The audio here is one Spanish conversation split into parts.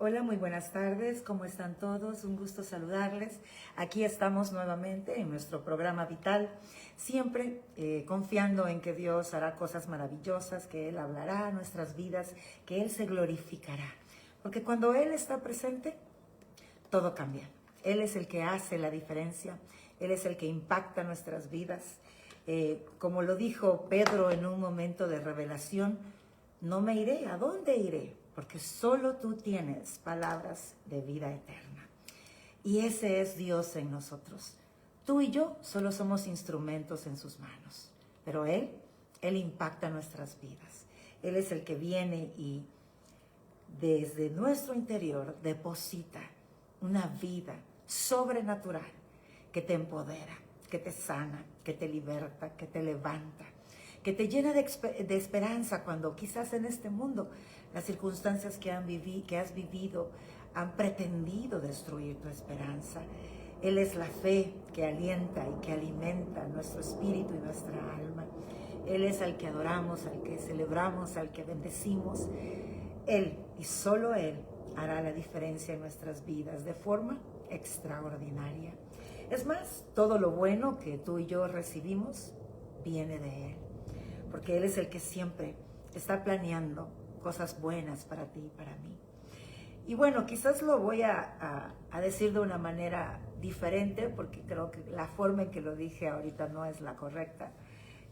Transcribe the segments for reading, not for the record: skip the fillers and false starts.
Hola, muy buenas tardes. ¿Cómo están todos? Un gusto saludarles. Aquí estamos nuevamente en nuestro programa Vital, siempre confiando en que Dios hará cosas maravillosas, que Él hablará a nuestras vidas, que Él se glorificará. Porque cuando Él está presente, todo cambia. Él es el que hace la diferencia. Él es el que impacta nuestras vidas. Como lo dijo Pedro en un momento de revelación, no me iré. ¿A dónde iré? Porque solo tú tienes palabras de vida eterna. Y ese es Dios en nosotros. Tú y yo solo somos instrumentos en sus manos. Pero Él impacta nuestras vidas. Él es el que viene y desde nuestro interior deposita una vida sobrenatural que te empodera, que te sana, que te liberta, que te levanta, que te llena de esperanza cuando quizás en este mundo las circunstancias que has vivido han pretendido destruir tu esperanza. Él es la fe que alienta y que alimenta nuestro espíritu y nuestra alma. Él es al que adoramos, al que celebramos, al que bendecimos. Él y solo Él hará la diferencia en nuestras vidas de forma extraordinaria. Es más, todo lo bueno que tú y yo recibimos viene de Él, porque Él es el que siempre está planeando cosas buenas para ti y para mí. Y bueno, quizás lo voy a decir de una manera diferente, porque creo que la forma en que lo dije ahorita no es la correcta.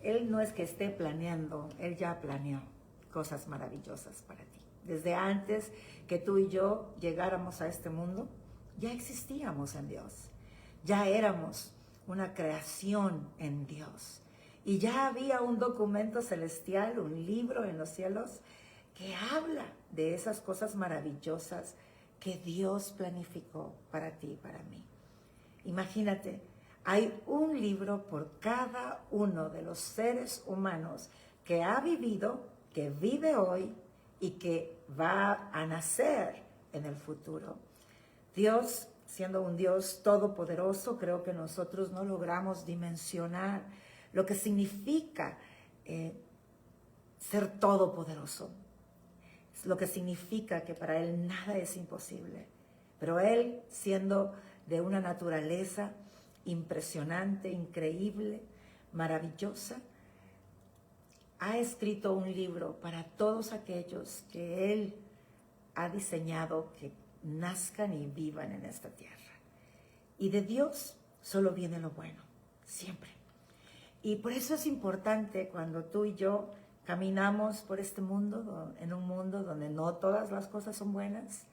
Él no es que esté planeando, Él ya planeó cosas maravillosas para ti. Desde antes que tú y yo llegáramos a este mundo, ya existíamos en Dios. Ya éramos una creación en Dios. Y ya había un documento celestial, un libro en los cielos, que habla de esas cosas maravillosas que Dios planificó para ti y para mí. Imagínate, hay un libro por cada uno de los seres humanos que ha vivido, que vive hoy y que va a nacer en el futuro. Dios, siendo un Dios todopoderoso, creo que nosotros no logramos dimensionar lo que significa ser todopoderoso. Es lo que significa que para Él nada es imposible. Pero Él, siendo de una naturaleza impresionante, increíble, maravillosa, ha escrito un libro para todos aquellos que Él ha diseñado que nazcan y vivan en esta tierra. Y de Dios solo viene lo bueno, siempre. Y por eso es importante cuando tú y yo caminamos por este mundo, en un mundo donde no todas las cosas son buenas,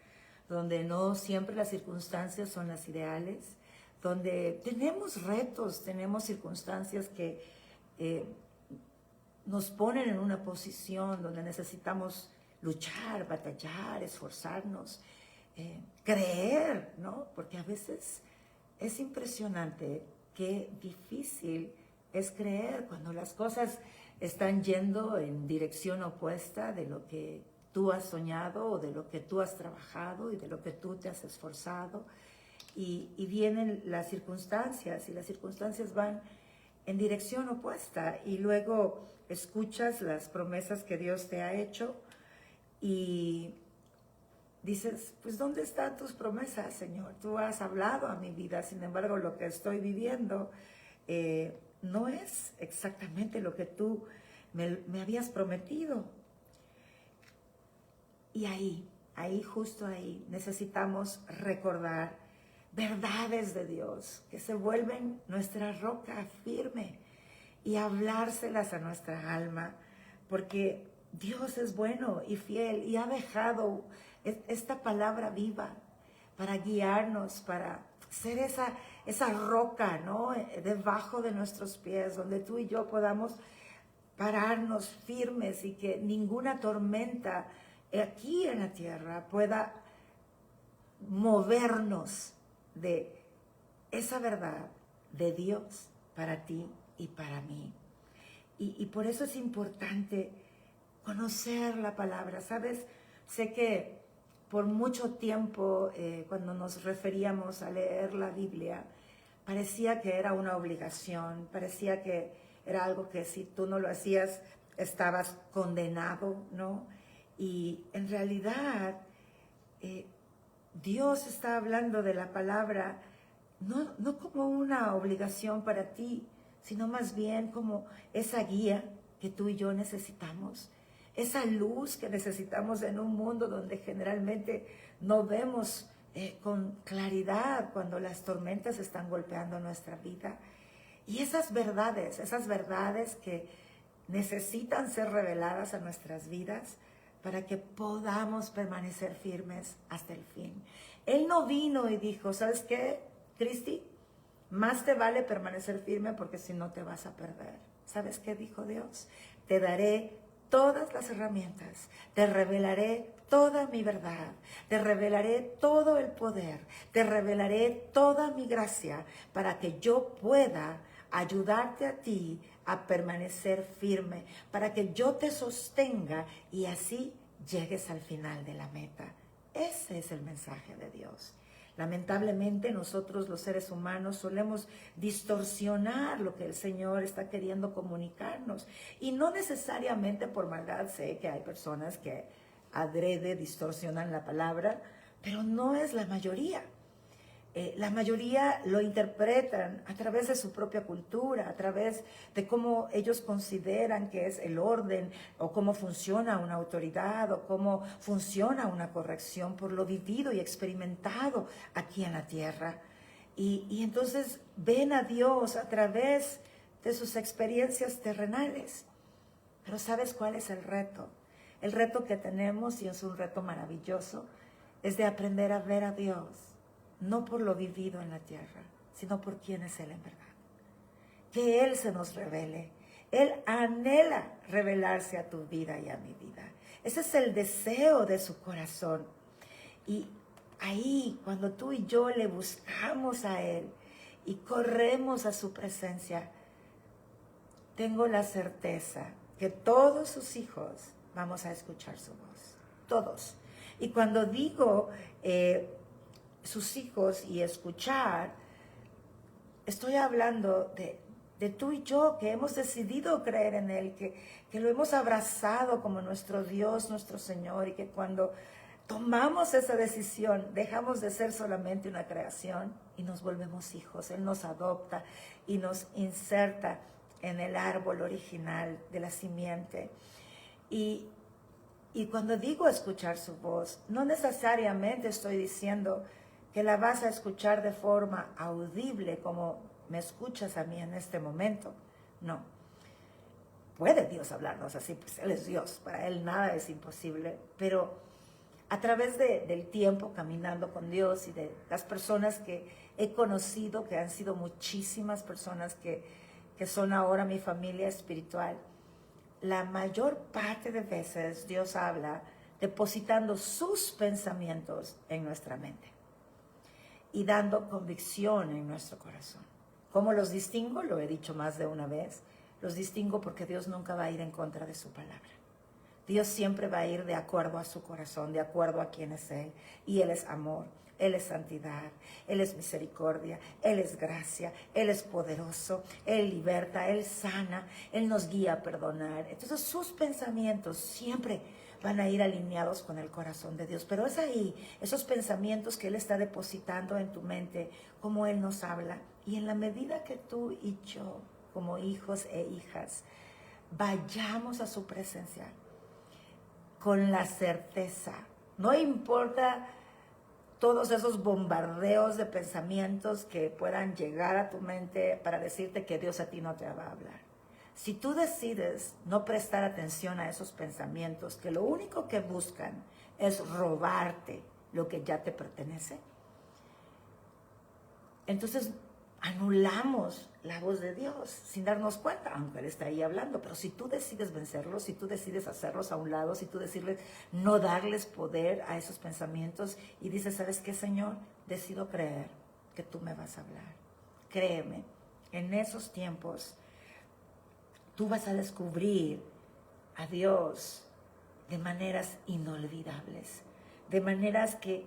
donde no siempre las circunstancias son las ideales, donde tenemos retos, tenemos circunstancias que nos ponen en una posición donde necesitamos luchar, batallar, esforzarnos, creer, ¿no? Porque a veces es impresionante qué difícil es creer cuando las cosas están yendo en dirección opuesta de lo que tú has soñado o de lo que tú has trabajado y de lo que tú te has esforzado. Y vienen las circunstancias y las circunstancias van en dirección opuesta y luego escuchas las promesas que Dios te ha hecho y dices, pues ¿dónde están tus promesas, Señor? Tú has hablado a mi vida, sin embargo lo que estoy viviendo no es exactamente lo que tú me habías prometido. Y justo ahí, necesitamos recordar verdades de Dios que se vuelven nuestra roca firme y hablárselas a nuestra alma, porque Dios es bueno y fiel y ha dejado esta palabra viva para guiarnos, para ser esa roca, ¿no? Debajo de nuestros pies, donde tú y yo podamos pararnos firmes y que ninguna tormenta aquí en la tierra pueda movernos de esa verdad de Dios para ti y para mí. Y por eso es importante conocer la palabra, ¿sabes? Sé que por mucho tiempo, cuando nos referíamos a leer la Biblia, parecía que era una obligación, parecía que era algo que si tú no lo hacías, estabas condenado, ¿no? Y en realidad, Dios está hablando de la palabra no como una obligación para ti, sino más bien como esa guía que tú y yo necesitamos, esa luz que necesitamos en un mundo donde generalmente no vemos con claridad cuando las tormentas están golpeando nuestra vida. Y esas verdades que necesitan ser reveladas a nuestras vidas para que podamos permanecer firmes hasta el fin. Él no vino y dijo, ¿sabes qué, Cristi? Más te vale permanecer firme porque si no te vas a perder. ¿Sabes qué dijo Dios? Te daré todas las herramientas, te revelaré toda mi verdad, te revelaré todo el poder, te revelaré toda mi gracia para que yo pueda ayudarte a ti a permanecer firme, para que yo te sostenga y así llegues al final de la meta. Ese es el mensaje de Dios. Lamentablemente nosotros los seres humanos solemos distorsionar lo que el Señor está queriendo comunicarnos y no necesariamente por maldad. Sé que hay personas que adrede distorsionan la palabra, pero no es la mayoría. La mayoría lo interpretan a través de su propia cultura, a través de cómo ellos consideran que es el orden o cómo funciona una autoridad o cómo funciona una corrección por lo vivido y experimentado aquí en la tierra. Y entonces ven a Dios a través de sus experiencias terrenales. Pero ¿sabes cuál es el reto? El reto que tenemos, y es un reto maravilloso, es de aprender a ver a Dios no por lo vivido en la tierra, sino por quién es Él en verdad. Que Él se nos revele. Él anhela revelarse a tu vida y a mi vida. Ese es el deseo de su corazón. Y ahí, cuando tú y yo le buscamos a Él y corremos a su presencia, tengo la certeza que todos sus hijos vamos a escuchar su voz. Todos. Y cuando digo sus hijos y escuchar, estoy hablando de tú y yo que hemos decidido creer en Él, que lo hemos abrazado como nuestro Dios, nuestro Señor, y que cuando tomamos esa decisión dejamos de ser solamente una creación y nos volvemos hijos. Él nos adopta y nos inserta en el árbol original de la simiente. Y cuando digo escuchar su voz, no necesariamente estoy diciendo que la vas a escuchar de forma audible como me escuchas a mí en este momento. No. Puede Dios hablarnos así, pues Él es Dios, para Él nada es imposible, pero a través del tiempo caminando con Dios y de las personas que he conocido, que han sido muchísimas personas que son ahora mi familia espiritual, la mayor parte de veces Dios habla depositando sus pensamientos en nuestra mente y dando convicción en nuestro corazón. ¿Cómo los distingo? Lo he dicho más de una vez. Los distingo porque Dios nunca va a ir en contra de su palabra. Dios siempre va a ir de acuerdo a su corazón, de acuerdo a quién es Él. Y Él es amor, Él es santidad, Él es misericordia, Él es gracia, Él es poderoso, Él liberta, Él sana, Él nos guía a perdonar. Entonces sus pensamientos siempre van a ir alineados con el corazón de Dios. Pero es ahí, esos pensamientos que Él está depositando en tu mente, como Él nos habla. Y en la medida que tú y yo, como hijos e hijas, vayamos a su presencia con la certeza, no importa todos esos bombardeos de pensamientos que puedan llegar a tu mente para decirte que Dios a ti no te va a hablar. Si tú decides no prestar atención a esos pensamientos, que lo único que buscan es robarte lo que ya te pertenece, entonces anulamos la voz de Dios sin darnos cuenta, aunque Él está ahí hablando. Pero si tú decides vencerlos, si tú decides hacerlos a un lado, si tú decides no darles poder a esos pensamientos y dices, ¿sabes qué, Señor? Decido creer que tú me vas a hablar. Créeme, en esos tiempos tú vas a descubrir a Dios de maneras inolvidables, de maneras que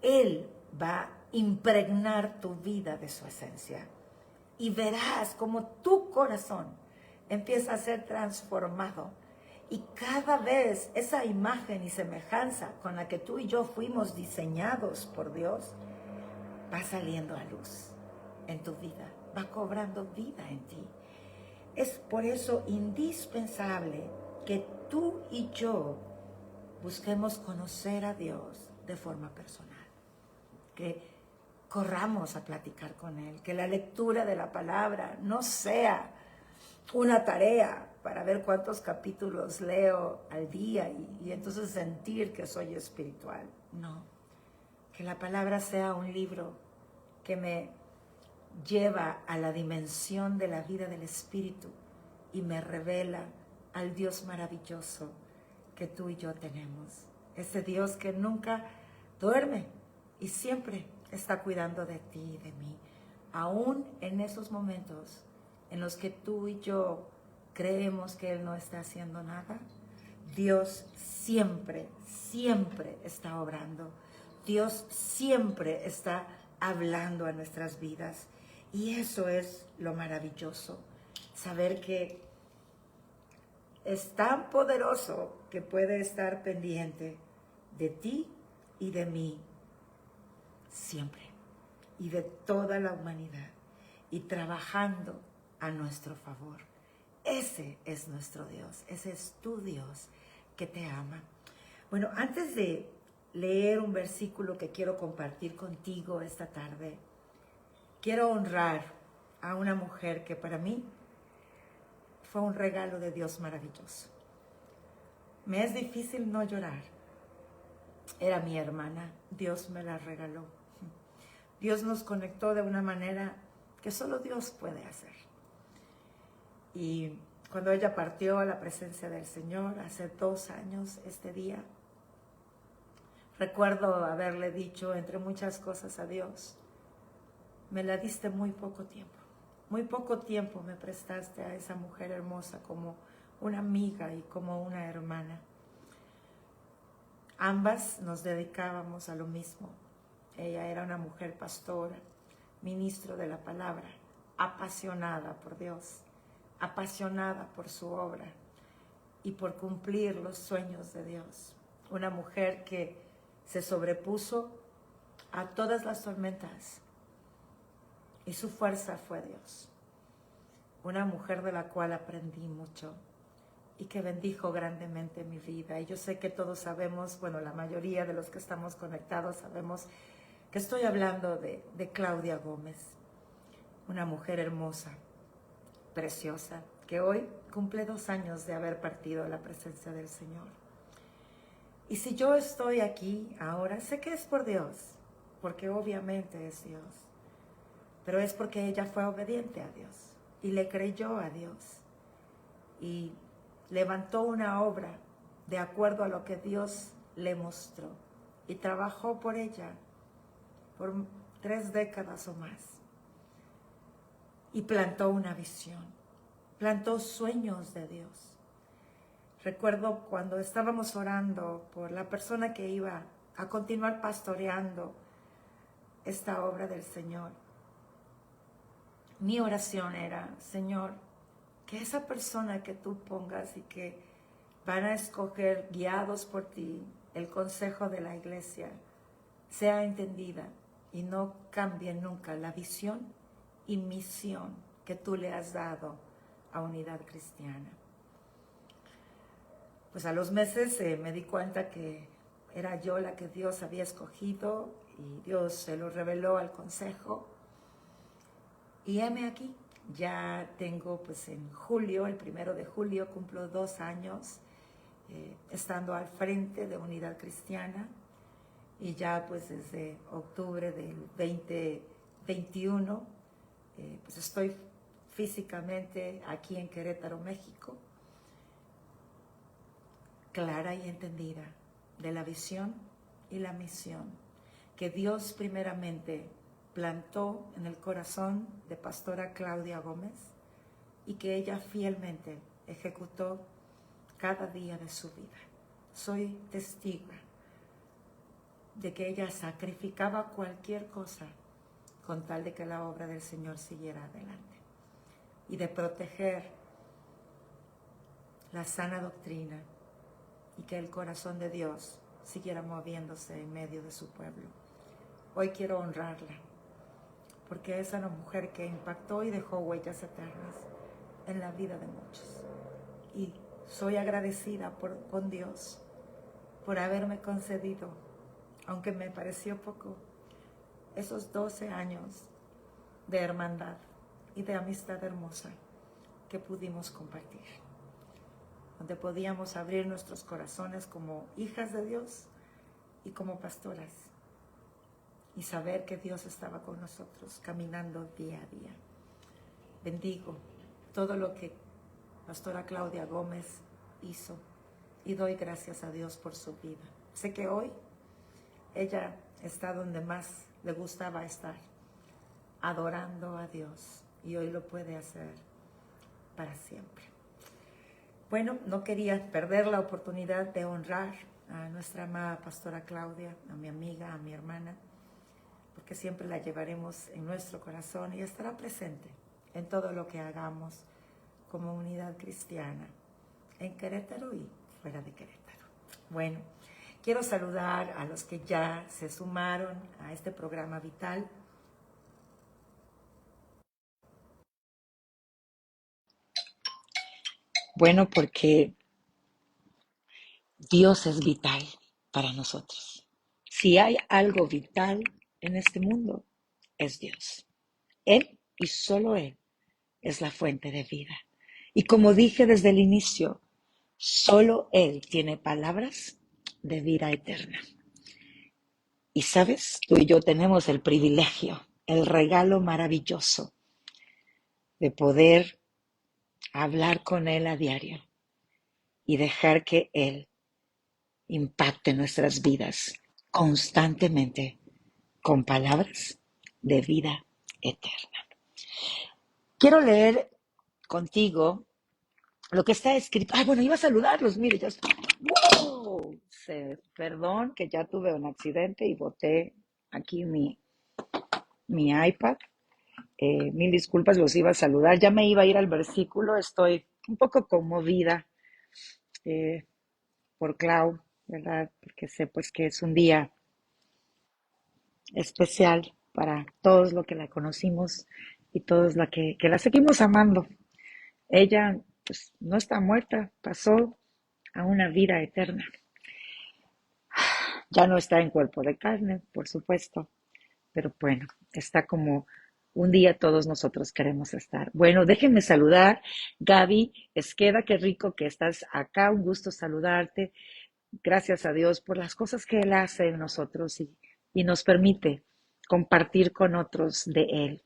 Él va a impregnar tu vida de su esencia. Y verás como tu corazón empieza a ser transformado Y cada vez esa imagen y semejanza con la que tú y yo fuimos diseñados por Dios va saliendo a luz en tu vida, va cobrando vida en ti. Es por eso indispensable que tú y yo busquemos conocer a Dios de forma personal, que corramos a platicar con Él, que la lectura de la palabra no sea una tarea para ver cuántos capítulos leo al día y entonces sentir que soy espiritual. No, que la palabra sea un libro que me lleva a la dimensión de la vida del Espíritu y me revela al Dios maravilloso que tú y yo tenemos. Ese Dios que nunca duerme y siempre está cuidando de ti y de mí. Aún en esos momentos en los que tú y yo creemos que Él no está haciendo nada, Dios siempre, siempre está obrando. Dios siempre está hablando a nuestras vidas. Y eso es lo maravilloso, saber que es tan poderoso que puede estar pendiente de ti y de mí siempre, y de toda la humanidad, y trabajando a nuestro favor. Ese es nuestro Dios, ese es tu Dios que te ama. Bueno, antes de leer un versículo que quiero compartir contigo esta tarde, quiero honrar a una mujer que para mí fue un regalo de Dios maravilloso. Me es difícil no llorar. Era mi hermana, Dios me la regaló. Dios nos conectó de una manera que solo Dios puede hacer. Y cuando ella partió a la presencia del Señor, hace 2 años este día, recuerdo haberle dicho, entre muchas cosas, a Dios: me la diste muy poco tiempo me prestaste a esa mujer hermosa como una amiga y como una hermana. Ambas nos dedicábamos a lo mismo. Ella era una mujer pastora, ministro de la palabra, apasionada por Dios, apasionada por su obra y por cumplir los sueños de Dios. Una mujer que se sobrepuso a todas las tormentas y su fuerza fue Dios. Una mujer de la cual aprendí mucho y que bendijo grandemente mi vida. Y yo sé que todos sabemos, bueno, la mayoría de los que estamos conectados sabemos que estoy hablando de Claudia Gómez, una mujer hermosa, preciosa, que hoy cumple 2 años de haber partido a la presencia del Señor. Y si yo estoy aquí ahora, sé que es por Dios, porque obviamente es Dios, pero es porque ella fue obediente a Dios y le creyó a Dios y levantó una obra de acuerdo a lo que Dios le mostró y trabajó por ella por 3 décadas o más y plantó una visión, plantó sueños de Dios. Recuerdo cuando estábamos orando por la persona que iba a continuar pastoreando esta obra del Señor. Mi oración era: Señor, que esa persona que tú pongas y que van a escoger guiados por ti el consejo de la iglesia sea entendida y no cambie nunca la visión y misión que tú le has dado a Unidad Cristiana. Pues a los meses me di cuenta que era yo la que Dios había escogido y Dios se lo reveló al consejo. Y heme aquí, ya tengo pues en julio, el 1 de julio, cumplo 2 años estando al frente de Unidad Cristiana y ya pues desde octubre del 2021 pues estoy físicamente aquí en Querétaro, México, clara y entendida de la visión y la misión que Dios primeramente plantó en el corazón de Pastora Claudia Gómez y que ella fielmente ejecutó cada día de su vida. Soy testigo de que ella sacrificaba cualquier cosa con tal de que la obra del Señor siguiera adelante y de proteger la sana doctrina y que el corazón de Dios siguiera moviéndose en medio de su pueblo. Hoy quiero honrarla, porque es una mujer que impactó y dejó huellas eternas en la vida de muchos. Y soy agradecida con Dios por haberme concedido, aunque me pareció poco, esos 12 años de hermandad y de amistad hermosa que pudimos compartir, donde podíamos abrir nuestros corazones como hijas de Dios y como pastoras, y saber que Dios estaba con nosotros, caminando día a día. Bendigo todo lo que Pastora Claudia Gómez hizo y doy gracias a Dios por su vida. Sé que hoy ella está donde más le gustaba estar, adorando a Dios, y hoy lo puede hacer para siempre. Bueno, no quería perder la oportunidad de honrar a nuestra amada Pastora Claudia, a mi amiga, a mi hermana, porque siempre la llevaremos en nuestro corazón y estará presente en todo lo que hagamos como unidad cristiana, en Querétaro y fuera de Querétaro. Bueno, quiero saludar a los que ya se sumaron a este programa vital. Bueno, porque Dios es vital para nosotros. Si hay algo vital en este mundo, es Dios. Él y solo Él es la fuente de vida. Y como dije desde el inicio, solo Él tiene palabras de vida eterna. Y sabes, tú y yo tenemos el privilegio, el regalo maravilloso de poder hablar con Él a diario y dejar que Él impacte nuestras vidas constantemente con palabras de vida eterna. Quiero leer contigo lo que está escrito. Ay, bueno, iba a saludarlos, mire, ya está. ¡Wow! Perdón que ya tuve un accidente y boté aquí mi iPad. Mil disculpas, los iba a saludar. Ya me iba a ir al versículo. Estoy un poco conmovida por Clau, ¿verdad? Porque sé pues que es un día especial para todos los que la conocimos y todos los que la seguimos amando. Ella pues no está muerta, pasó a una vida eterna. Ya no está en cuerpo de carne, por supuesto, pero bueno, está como un día todos nosotros queremos estar. Bueno, déjenme saludar. Gaby Esqueda, qué rico que estás acá, un gusto saludarte. Gracias a Dios por las cosas que Él hace en nosotros y nos permite compartir con otros de Él.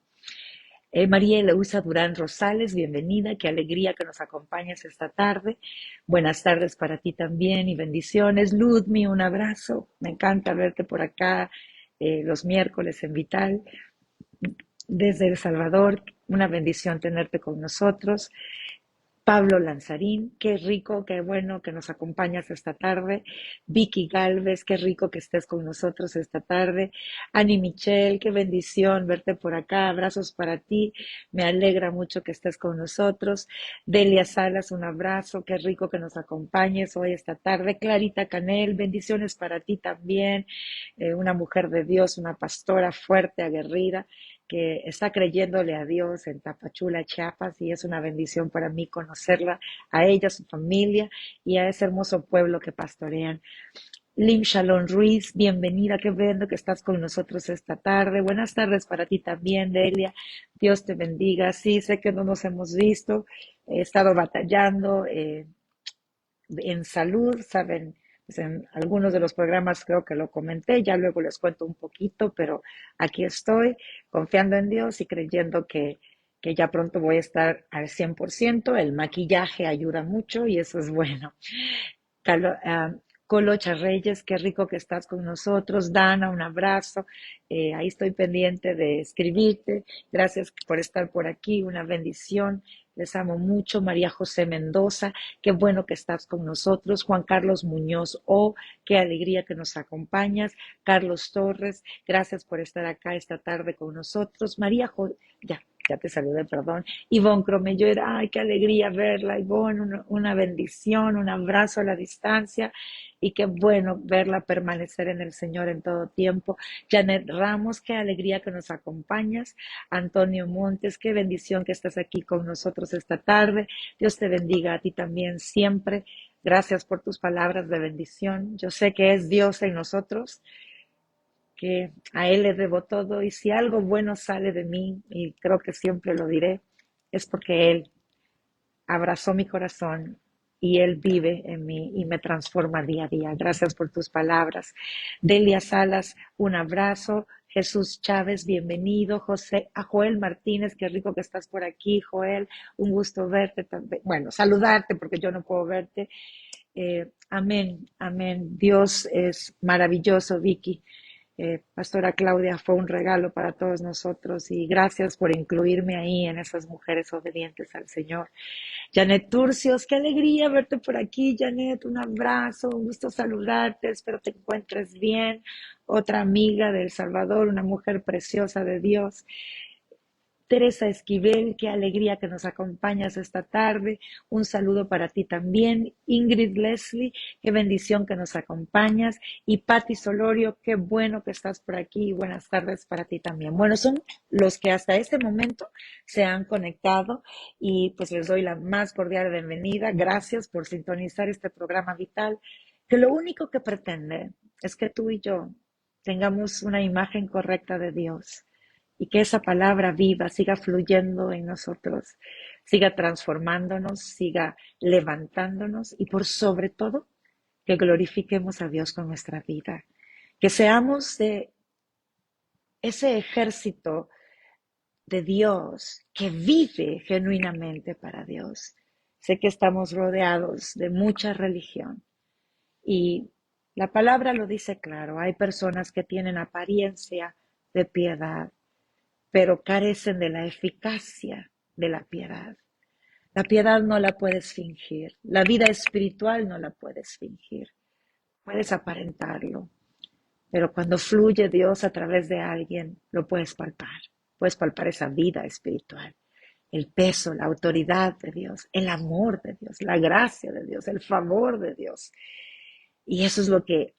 María Eleusa Durán Rosales, bienvenida, qué alegría que nos acompañes esta tarde. Buenas tardes para ti también y bendiciones. Ludmi, un abrazo, me encanta verte por acá los miércoles en Vital. Desde El Salvador, una bendición tenerte con nosotros. Pablo Lanzarín, qué rico, qué bueno que nos acompañas esta tarde. Vicky Galvez, qué rico que estés con nosotros esta tarde. Ani Michelle, qué bendición verte por acá. Abrazos para ti. Me alegra mucho que estés con nosotros. Delia Salas, un abrazo. Qué rico que nos acompañes hoy esta tarde. Clarita Canel, bendiciones para ti también. Una mujer de Dios, una pastora fuerte, aguerrida, que está creyéndole a Dios en Tapachula, Chiapas, y es una bendición para mí conocerla, a ella, a su familia y a ese hermoso pueblo que pastorean. Lim Shalom Ruiz, bienvenida, qué bueno que estás con nosotros esta tarde. Buenas tardes para ti también, Delia. Dios te bendiga. Sí, sé que no nos hemos visto, he estado batallando en salud, saben, pues en algunos de los programas creo que lo comenté, ya luego les cuento un poquito, pero aquí estoy confiando en Dios y creyendo que ya pronto voy a estar al 100%. El maquillaje ayuda mucho y eso es bueno. Colocha Reyes, qué rico que estás con nosotros. Dana, un abrazo. Ahí estoy pendiente de escribirte. Gracias por estar por aquí. Una bendición. Les amo mucho. María José Mendoza, qué bueno que estás con nosotros. Juan Carlos Muñoz, qué alegría que nos acompañas. Carlos Torres, gracias por estar acá esta tarde con nosotros. Ya, ya te saludé, perdón. Ivonne Cromello, ay, qué alegría verla, Ivonne, una bendición, un abrazo a la distancia y qué bueno verla permanecer en el Señor en todo tiempo. Janet Ramos, qué alegría que nos acompañas. Antonio Montes, qué bendición que estás aquí con nosotros esta tarde. Dios te bendiga a ti también siempre. Gracias por tus palabras de bendición. Yo sé que es Dios en nosotros, que a Él le debo todo y si algo bueno sale de mí, y creo que siempre lo diré, es porque Él abrazó mi corazón y Él vive en mí y me transforma día a día. Gracias por tus palabras. Delia Salas, un abrazo. Jesús Chávez, bienvenido. José, a Joel Martínez, qué rico que estás por aquí, Joel. Un gusto verte también. Bueno, saludarte porque yo no puedo verte. Amén, amén. Dios es maravilloso, Vicky. Pastora Claudia, fue un regalo para todos nosotros y gracias por incluirme ahí en esas mujeres obedientes al Señor. Janet Turcios, qué alegría verte por aquí, Janet, un abrazo, un gusto saludarte, espero te encuentres bien. Otra amiga de El Salvador, una mujer preciosa de Dios. Teresa Esquivel, qué alegría que nos acompañas esta tarde. Un saludo para ti también. Ingrid Leslie, qué bendición que nos acompañas. Y Patti Solorio, qué bueno que estás por aquí. Buenas tardes para ti también. Bueno, son los que hasta este momento se han conectado y pues les doy la más cordial bienvenida. Gracias por sintonizar este programa vital, que lo único que pretende es que tú y yo tengamos una imagen correcta de Dios y que esa palabra viva siga fluyendo en nosotros, siga transformándonos, siga levantándonos y por sobre todo que glorifiquemos a Dios con nuestra vida, que seamos de ese ejército de Dios que vive genuinamente para Dios. Sé que estamos rodeados de mucha religión y la palabra lo dice claro, hay personas que tienen apariencia de piedad, pero carecen de la eficacia de la piedad. La piedad no la puedes fingir, la vida espiritual no la puedes fingir, puedes aparentarlo, pero cuando fluye Dios a través de alguien, lo puedes palpar esa vida espiritual, el peso, la autoridad de Dios, el amor de Dios, la gracia de Dios, el favor de Dios. Y eso es lo que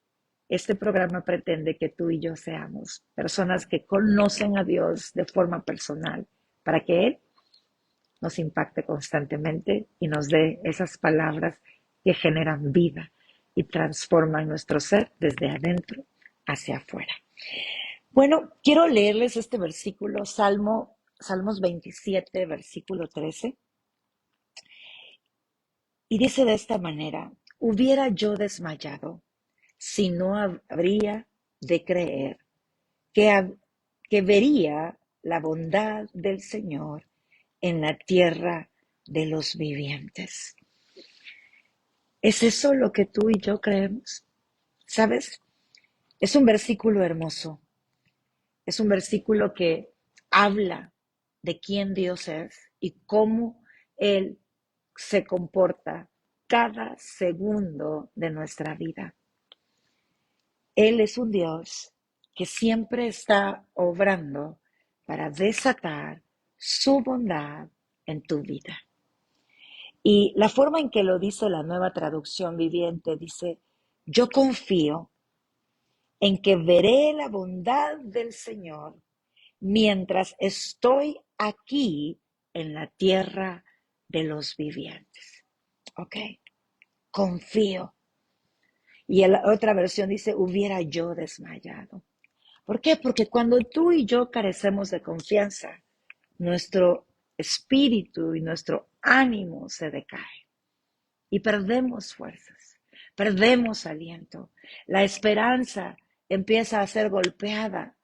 este programa pretende que tú y yo seamos, personas que conocen a Dios de forma personal, para que Él nos impacte constantemente y nos dé esas palabras que generan vida y transforman nuestro ser desde adentro hacia afuera. Bueno, quiero leerles este versículo, Salmos 27, versículo 13, y dice de esta manera: hubiera yo desmayado si no habría de creer que, que vería la bondad del Señor en la tierra de los vivientes. ¿Es eso lo que tú y yo creemos? ¿Sabes? Es un versículo hermoso. Es un versículo que habla de quién Dios es y cómo Él se comporta cada segundo de nuestra vida. Él es un Dios que siempre está obrando para desatar su bondad en tu vida. Y la forma en que lo dice la Nueva Traducción Viviente dice: yo confío en que veré la bondad del Señor mientras estoy aquí en la tierra de los vivientes. ¿Ok? Confío. Y la otra versión dice: hubiera yo desmayado. ¿Por qué? Porque cuando tú y yo carecemos de confianza, nuestro espíritu y nuestro ánimo se decae y perdemos fuerzas, perdemos aliento. La esperanza empieza a ser golpeada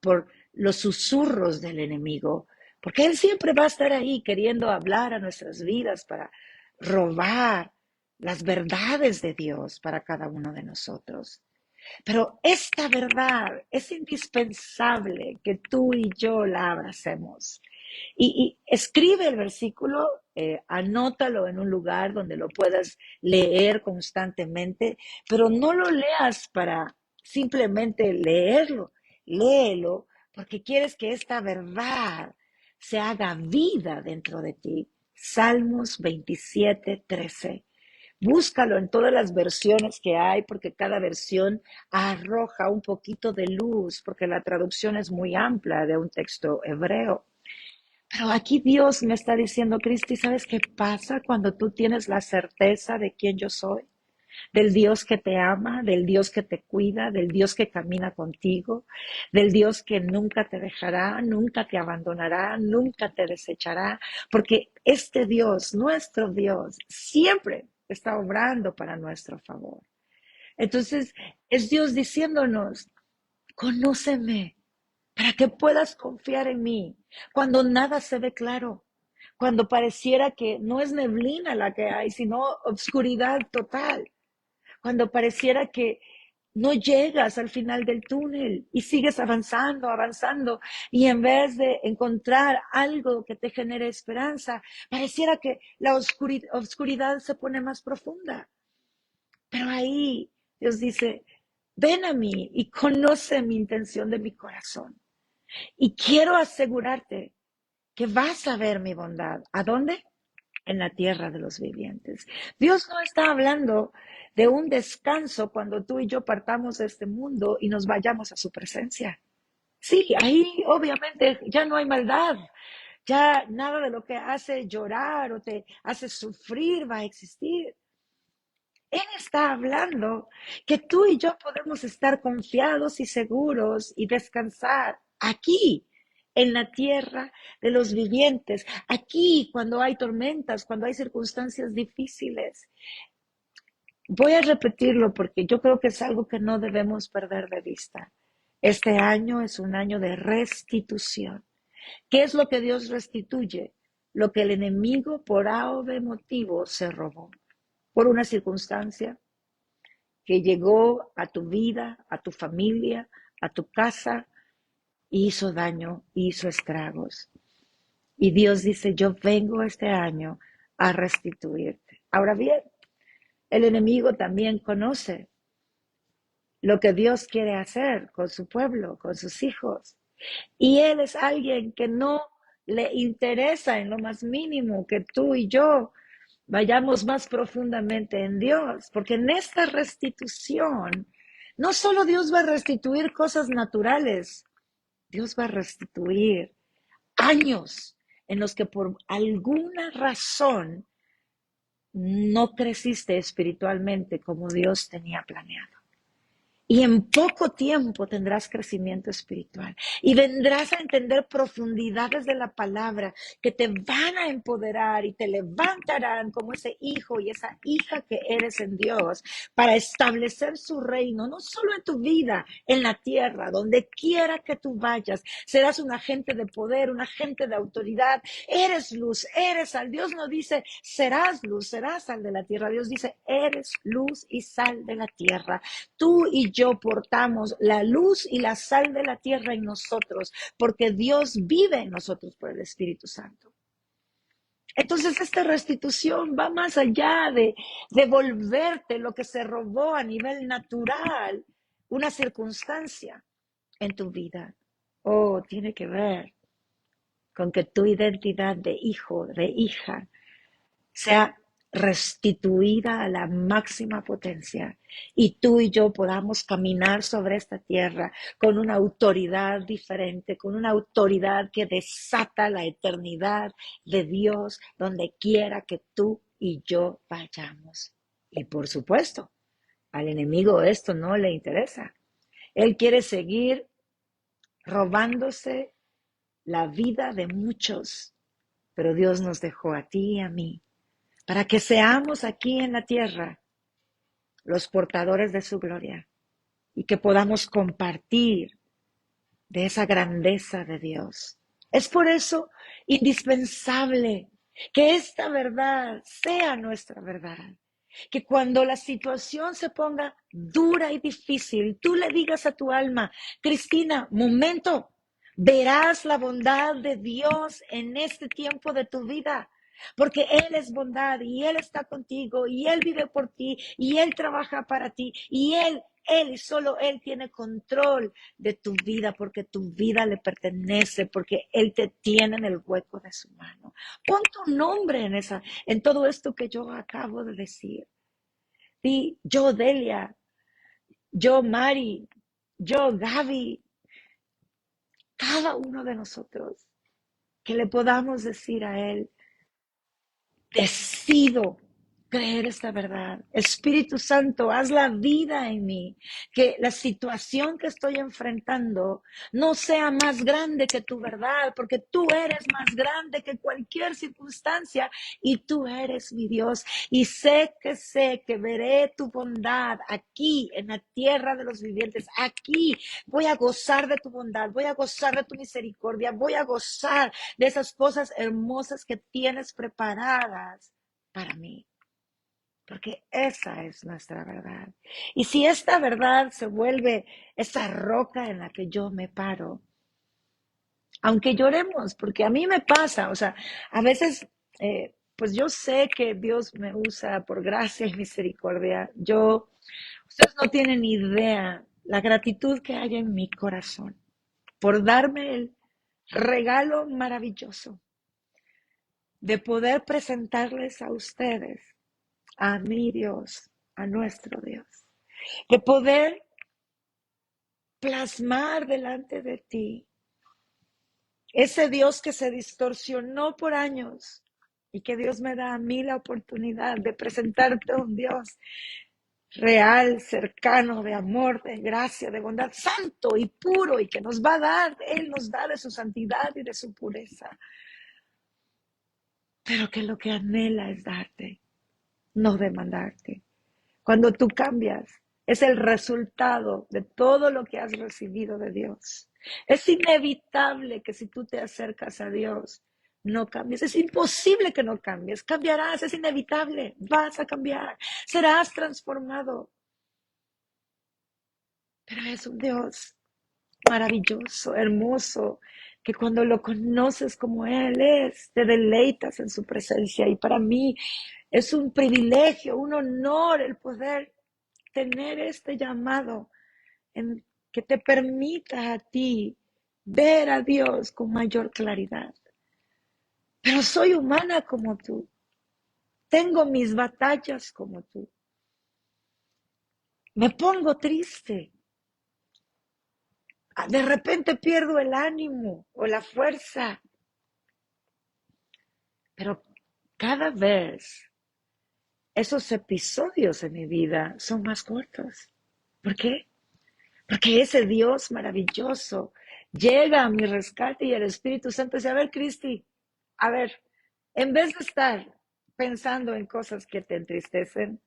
por los susurros del enemigo, porque él siempre va a estar ahí queriendo hablar a nuestras vidas para robar las verdades de Dios para cada uno de nosotros. Pero esta verdad es indispensable que tú y yo la abracemos. Y escribe el versículo, anótalo en un lugar donde lo puedas leer constantemente, pero no lo leas para simplemente leerlo, léelo porque quieres que esta verdad se haga vida dentro de ti. Salmos 27:13. Búscalo en todas las versiones que hay, porque cada versión arroja un poquito de luz, porque la traducción es muy amplia de un texto hebreo. Pero aquí Dios me está diciendo, Cristi, ¿sabes qué pasa cuando tú tienes la certeza de quién yo soy? Del Dios que te ama, del Dios que te cuida, del Dios que camina contigo, del Dios que nunca te dejará, nunca te abandonará, nunca te desechará, porque este Dios, nuestro Dios, siempre está obrando para nuestro favor. Entonces, es Dios diciéndonos, conóceme para que puedas confiar en mí cuando nada se ve claro, cuando pareciera que no es neblina la que hay, sino obscuridad total, cuando pareciera que no llegas al final del túnel y sigues avanzando, avanzando, y en vez de encontrar algo que te genere esperanza, pareciera que la oscuridad se pone más profunda. Pero ahí Dios dice, ven a mí y conoce mi intención de mi corazón. Y quiero asegurarte que vas a ver mi bondad. ¿A dónde? En la tierra de los vivientes. Dios no está hablando de un descanso cuando tú y yo partamos de este mundo y nos vayamos a su presencia. Sí, ahí obviamente ya no hay maldad, ya nada de lo que hace llorar o te hace sufrir va a existir. Él está hablando que tú y yo podemos estar confiados y seguros y descansar aquí, en la tierra de los vivientes, aquí cuando hay tormentas, cuando hay circunstancias difíciles. Voy a repetirlo porque yo creo que es algo que no debemos perder de vista. Este año es un año de restitución. ¿Qué es lo que Dios restituye? Lo que el enemigo por A o B motivo se robó. Por una circunstancia, que llegó a tu vida, a tu familia, a tu casa, y hizo daño, hizo estragos. Y Dios dice, yo vengo este año a restituirte. Ahora bien, el enemigo también conoce lo que Dios quiere hacer con su pueblo, con sus hijos. Y él es alguien que no le interesa en lo más mínimo que tú y yo vayamos más profundamente en Dios, porque en esta restitución, no solo Dios va a restituir cosas naturales, Dios va a restituir años en los que por alguna razón no creciste espiritualmente como Dios tenía planeado. Y en poco tiempo tendrás crecimiento espiritual y vendrás a entender profundidades de la palabra que te van a empoderar y te levantarán como ese hijo y esa hija que eres en Dios para establecer su reino, no solo en tu vida, en la tierra, donde quiera que tú vayas. Serás un agente de poder, un agente de autoridad. Eres luz, eres sal. Dios no dice serás luz, serás sal de la tierra. Dios dice eres luz y sal de la tierra. Tú y yo portamos la luz y la sal de la tierra en nosotros, porque Dios vive en nosotros por el Espíritu Santo. Entonces esta restitución va más allá de devolverte lo que se robó a nivel natural, una circunstancia en tu vida. Oh, tiene que ver con que tu identidad de hijo, de hija, sea restituida a la máxima potencia y tú y yo podamos caminar sobre esta tierra con una autoridad diferente, con una autoridad que desata la eternidad de Dios donde quiera que tú y yo vayamos. Y por supuesto, al enemigo esto no le interesa. Él quiere seguir robándose la vida de muchos, pero Dios nos dejó a ti y a mí para que seamos aquí en la tierra los portadores de su gloria y que podamos compartir de esa grandeza de Dios. Es por eso indispensable que esta verdad sea nuestra verdad. Que cuando la situación se ponga dura y difícil, tú le digas a tu alma, Cristina, momento, verás la bondad de Dios en este tiempo de tu vida. Porque Él es bondad y Él está contigo y Él vive por ti y Él trabaja para ti y Él Él y solo Él tiene control de tu vida, porque tu vida le pertenece, porque Él te tiene en el hueco de su mano. Pon tu nombre en todo esto que yo acabo de decir. Di, yo Delia, yo Mari, yo Gaby, cada uno de nosotros, que le podamos decir a Él, decido creer esta verdad. Espíritu Santo, haz la vida en mí. Que la situación que estoy enfrentando no sea más grande que tu verdad, porque tú eres más grande que cualquier circunstancia y tú eres mi Dios. Y sé que veré tu bondad aquí en la tierra de los vivientes. Aquí voy a gozar de tu bondad, voy a gozar de tu misericordia, voy a gozar de esas cosas hermosas que tienes preparadas para mí, porque esa es nuestra verdad. Y si esta verdad se vuelve esa roca en la que yo me paro, aunque lloremos, porque a mí me pasa, o sea, a veces, pues yo sé que Dios me usa por gracia y misericordia. Ustedes no tienen idea la gratitud que hay en mi corazón por darme el regalo maravilloso de poder presentarles a ustedes, a mi Dios, a nuestro Dios, de poder plasmar delante de ti ese Dios que se distorsionó por años y que Dios me da a mí la oportunidad de presentarte a un Dios real, cercano, de amor, de gracia, de bondad, santo y puro, y que nos va a dar, Él nos da de su santidad y de su pureza, pero que lo que anhela es darte, no demandarte. Cuando tú cambias, es el resultado de todo lo que has recibido de Dios. Es inevitable que si tú te acercas a Dios, no cambies. Es imposible que no cambies. Cambiarás, es inevitable. Vas a cambiar. Serás transformado. Pero es un Dios maravilloso, hermoso, que cuando lo conoces como Él es, te deleitas en su presencia. Y para mí es un privilegio, un honor el poder tener este llamado en que te permita a ti ver a Dios con mayor claridad. Pero soy humana como tú. Tengo mis batallas como tú. Me pongo triste. De repente pierdo el ánimo o la fuerza. Pero cada vez esos episodios en mi vida son más cortos. ¿Por qué? Porque ese Dios maravilloso llega a mi rescate y el Espíritu Santo dice, a ver, Cristi, a ver, en vez de estar pensando en cosas que te entristecen,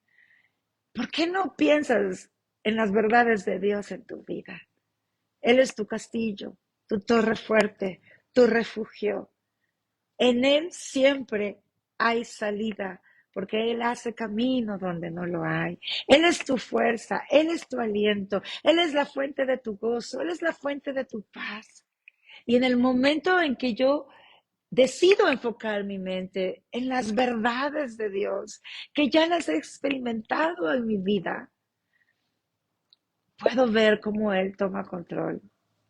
¿por qué no piensas en las verdades de Dios en tu vida? Él es tu castillo, tu torre fuerte, tu refugio. En Él siempre hay salida, porque Él hace camino donde no lo hay. Él es tu fuerza, Él es tu aliento, Él es la fuente de tu gozo, Él es la fuente de tu paz. Y en el momento en que yo decido enfocar mi mente en las verdades de Dios, que ya las he experimentado en mi vida, puedo ver cómo Él toma control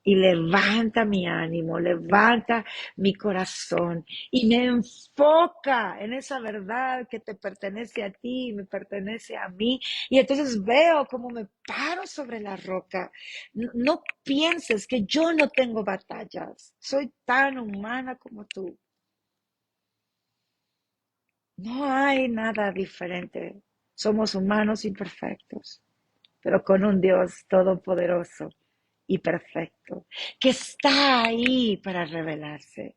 y levanta mi ánimo, levanta mi corazón y me enfoca en esa verdad que te pertenece a ti, me pertenece a mí. Y entonces veo cómo me paro sobre la roca. No, no pienses que yo no tengo batallas. Soy tan humana como tú. No hay nada diferente. Somos humanos imperfectos, pero con un Dios todopoderoso y perfecto, que está ahí para revelarse.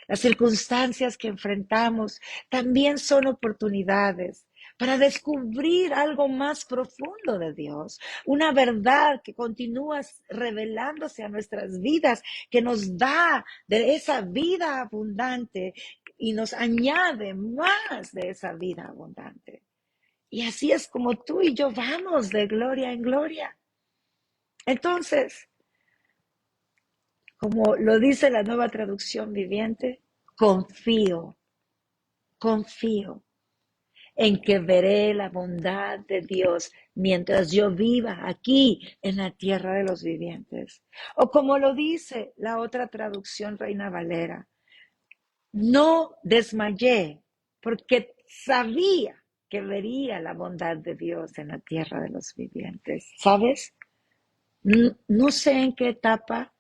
Las circunstancias que enfrentamos también son oportunidades para descubrir algo más profundo de Dios, una verdad que continúa revelándose a nuestras vidas, que nos da de esa vida abundante y nos añade más de esa vida abundante. Y así es como tú y yo vamos de gloria en gloria. Entonces, como lo dice la Nueva Traducción Viviente, confío, confío. en que veré la bondad de Dios mientras yo viva aquí en la tierra de los vivientes. O como lo dice la otra traducción, Reina Valera, no desmayé porque sabía que vería la bondad de Dios en la tierra de los vivientes. ¿Sabes? No sé en qué etapa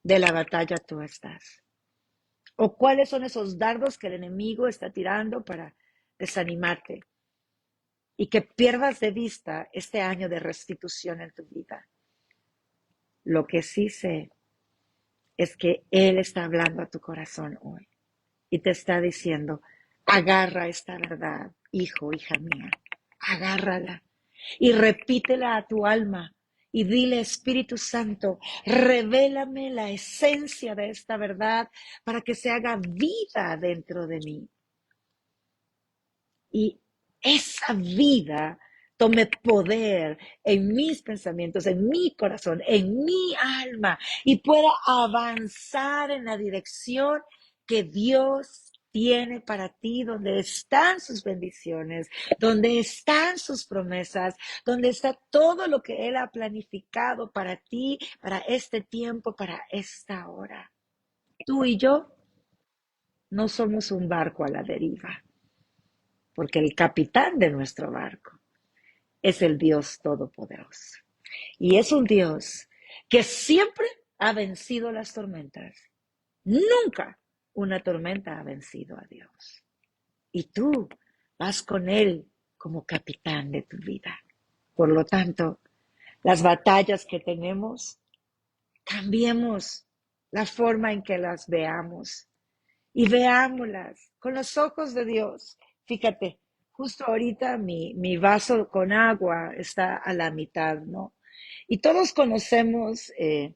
de la batalla tú estás. O cuáles son esos dardos que el enemigo está tirando para desanimarte y que pierdas de vista este año de restitución en tu vida. Lo que sí sé es que Él está hablando a tu corazón hoy y te está diciendo, agarra esta verdad, hijo, hija mía, agárrala y repítela a tu alma y dile, Espíritu Santo, revélame la esencia de esta verdad para que se haga vida dentro de mí. Y esa vida tome poder en mis pensamientos, en mi corazón, en mi alma y pueda avanzar en la dirección que Dios tiene para ti, donde están sus bendiciones, donde están sus promesas, donde está todo lo que Él ha planificado para ti, para este tiempo, para esta hora. Tú y yo no somos un barco a la deriva, porque el capitán de nuestro barco es el Dios Todopoderoso. Y es un Dios que siempre ha vencido las tormentas. Nunca una tormenta ha vencido a Dios. Y tú vas con Él como capitán de tu vida. Por lo tanto, las batallas que tenemos, cambiemos la forma en que las veamos y veámoslas con los ojos de Dios. Fíjate, justo ahorita mi vaso con agua está a la mitad, ¿no? Y todos conocemos eh,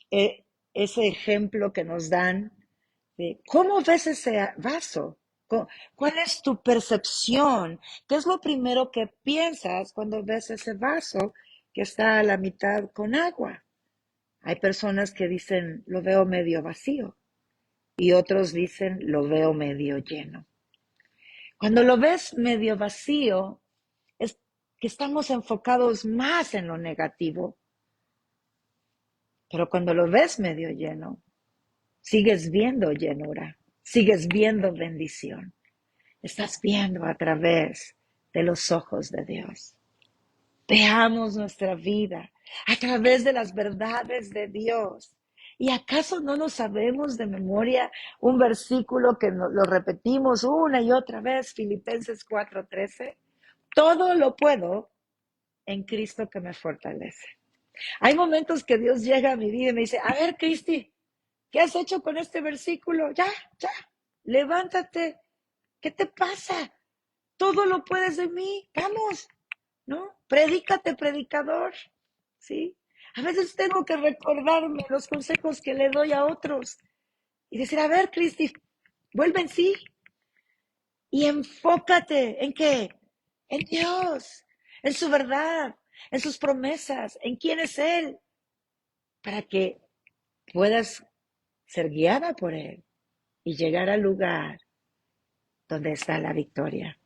ese ejemplo que nos dan de cómo ves ese vaso. ¿Cuál es tu percepción? ¿Qué es lo primero que piensas cuando ves ese vaso que está a la mitad con agua? Hay personas que dicen, lo veo medio vacío y otros dicen, lo veo medio lleno. Cuando lo ves medio vacío, es que estamos enfocados más en lo negativo, pero cuando lo ves medio lleno, sigues viendo llenura, sigues viendo bendición, estás viendo a través de los ojos de Dios. Veamos nuestra vida a través de las verdades de Dios. ¿Y acaso no nos sabemos de memoria un versículo que lo repetimos una y otra vez, Filipenses 4:13? Todo lo puedo en Cristo que me fortalece. Hay momentos que Dios llega a mi vida y me dice, a ver, Cristi, ¿qué has hecho con este versículo? Ya, levántate. ¿Qué te pasa? Todo lo puedes en mí. Vamos, ¿no? Predícate, predicador, ¿sí? A veces tengo que recordarme los consejos que le doy a otros y decir, a ver, Cristi, vuelve en sí y enfócate en qué, en Dios, en su verdad, en sus promesas, en quién es Él, para que puedas ser guiada por Él y llegar al lugar donde está la victoria,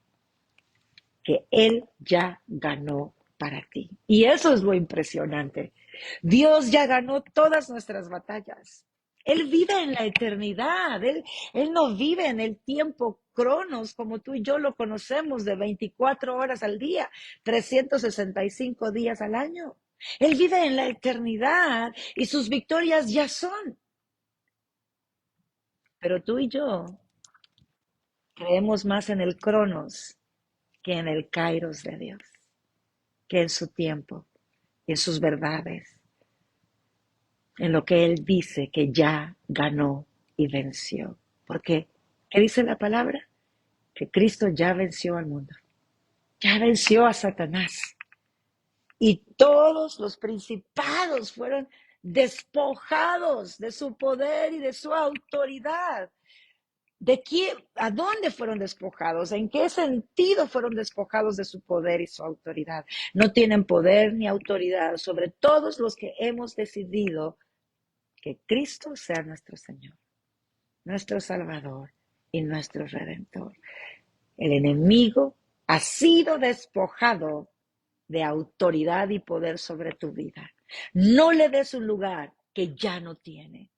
que Él ya ganó para ti. Y eso es lo impresionante. Dios ya ganó todas nuestras batallas. Él vive en la eternidad. Él no vive en el tiempo cronos como tú y yo lo conocemos de 24 horas al día, 365 días al año. Él vive en la eternidad y sus victorias ya son. Pero tú y yo creemos más en el cronos que en el kairos de Dios, que en su tiempo, en sus verdades, en lo que Él dice que ya ganó y venció. Porque, ¿qué dice la palabra? Que Cristo ya venció al mundo, ya venció a Satanás. Y todos los principados fueron despojados de su poder y de su autoridad. ¿De quién? ¿A dónde fueron despojados? ¿En qué sentido fueron despojados de su poder y su autoridad? No tienen poder ni autoridad sobre todos los que hemos decidido que Cristo sea nuestro Señor, nuestro Salvador y nuestro Redentor. El enemigo ha sido despojado de autoridad y poder sobre tu vida. No le des un lugar que ya no tiene.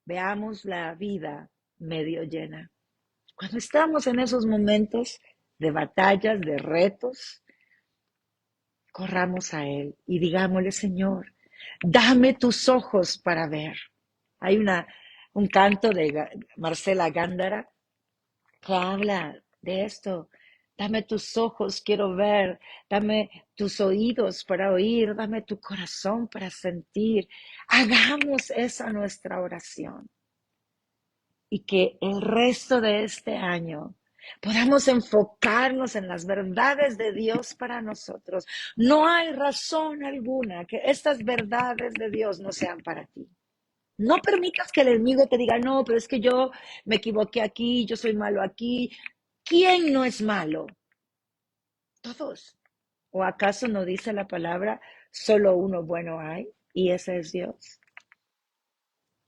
Veamos la vida medio llena. Cuando estamos en esos momentos de batallas, de retos, corramos a Él y digámosle, Señor, dame tus ojos para ver. Hay un canto de Marcela Gándara que habla de esto. Dame tus ojos, quiero ver. Dame tus oídos para oír. Dame tu corazón para sentir. Hagamos esa nuestra oración. Y que el resto de este año podamos enfocarnos en las verdades de Dios para nosotros. No hay razón alguna que estas verdades de Dios no sean para ti. No permitas que el enemigo te diga, no, pero es que yo me equivoqué aquí, yo soy malo aquí. ¿Quién no es malo? Todos. ¿O acaso no dice la palabra, solo uno bueno hay? Y ese es Dios.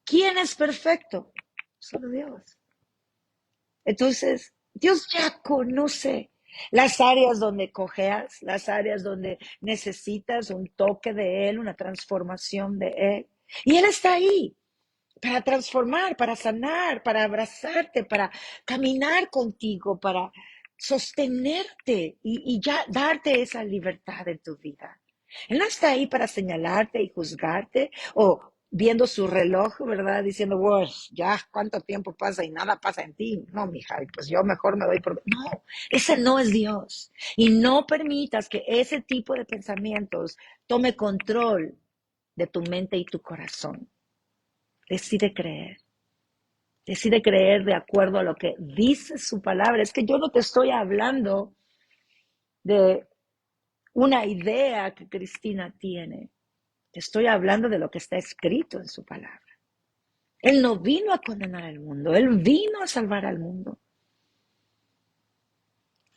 ¿Quién es perfecto? Solo Dios. Entonces, Dios ya conoce las áreas donde cojeas, las áreas donde necesitas un toque de Él, una transformación de Él. Y Él está ahí para transformar, para sanar, para abrazarte, para caminar contigo, para sostenerte y ya darte esa libertad en tu vida. Él no está ahí para señalarte y juzgarte o viendo su reloj, ¿verdad? Diciendo, wow, ya cuánto tiempo pasa y nada pasa en ti. No, mija, pues yo mejor me doy por... No, ese no es Dios. Y no permitas que ese tipo de pensamientos tome control de tu mente y tu corazón. Decide creer. Decide creer de acuerdo a lo que dice su palabra. Es que yo no te estoy hablando de una idea que Cristina tiene. Te estoy hablando de lo que está escrito en su palabra. Él no vino a condenar al mundo, Él vino a salvar al mundo.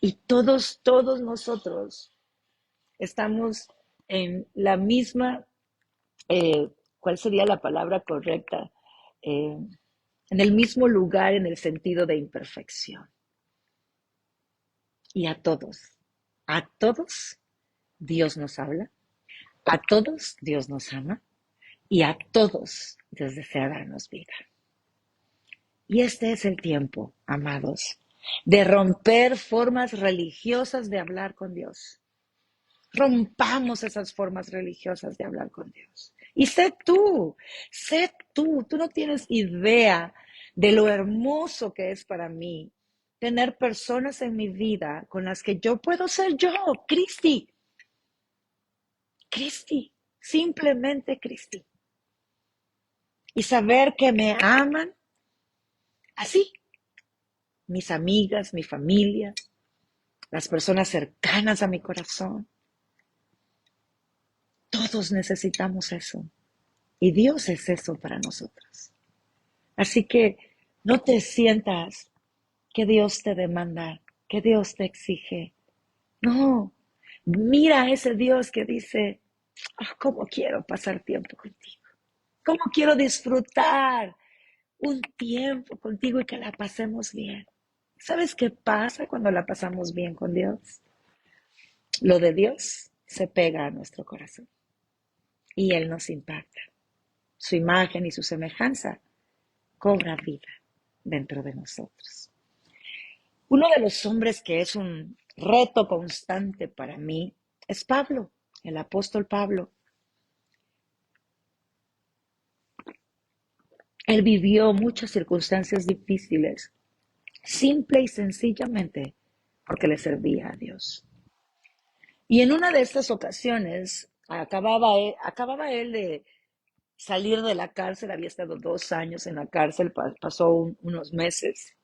Y todos nosotros estamos en la misma, ¿cuál sería la palabra correcta? En el mismo lugar en el sentido de imperfección. Y a todos Dios nos habla, a todos Dios nos ama y a todos Dios desea darnos vida. Y este es el tiempo, amados, de romper formas religiosas de hablar con Dios. Rompamos esas formas religiosas de hablar con Dios. Y sé tú no tienes idea de lo hermoso que es para mí tener personas en mi vida con las que yo puedo ser yo, Cristi, simplemente Cristi. Y saber que me aman así, mis amigas, mi familia, las personas cercanas a mi corazón. Todos necesitamos eso. Y Dios es eso para nosotros. Así que no te sientas que Dios te demanda, que Dios te exige. No, mira a ese Dios que dice, oh, cómo quiero pasar tiempo contigo. Cómo quiero disfrutar un tiempo contigo y que la pasemos bien. ¿Sabes qué pasa cuando la pasamos bien con Dios? Lo de Dios se pega a nuestro corazón y Él nos impacta. Su imagen y su semejanza cobra vida dentro de nosotros. Uno de los hombres que es un reto constante para mí es Pablo, el apóstol Pablo. Él vivió muchas circunstancias difíciles, simple y sencillamente porque le servía a Dios. Y en una de estas ocasiones acababa él de salir de la cárcel, había estado 2 años en la cárcel, pasó unos meses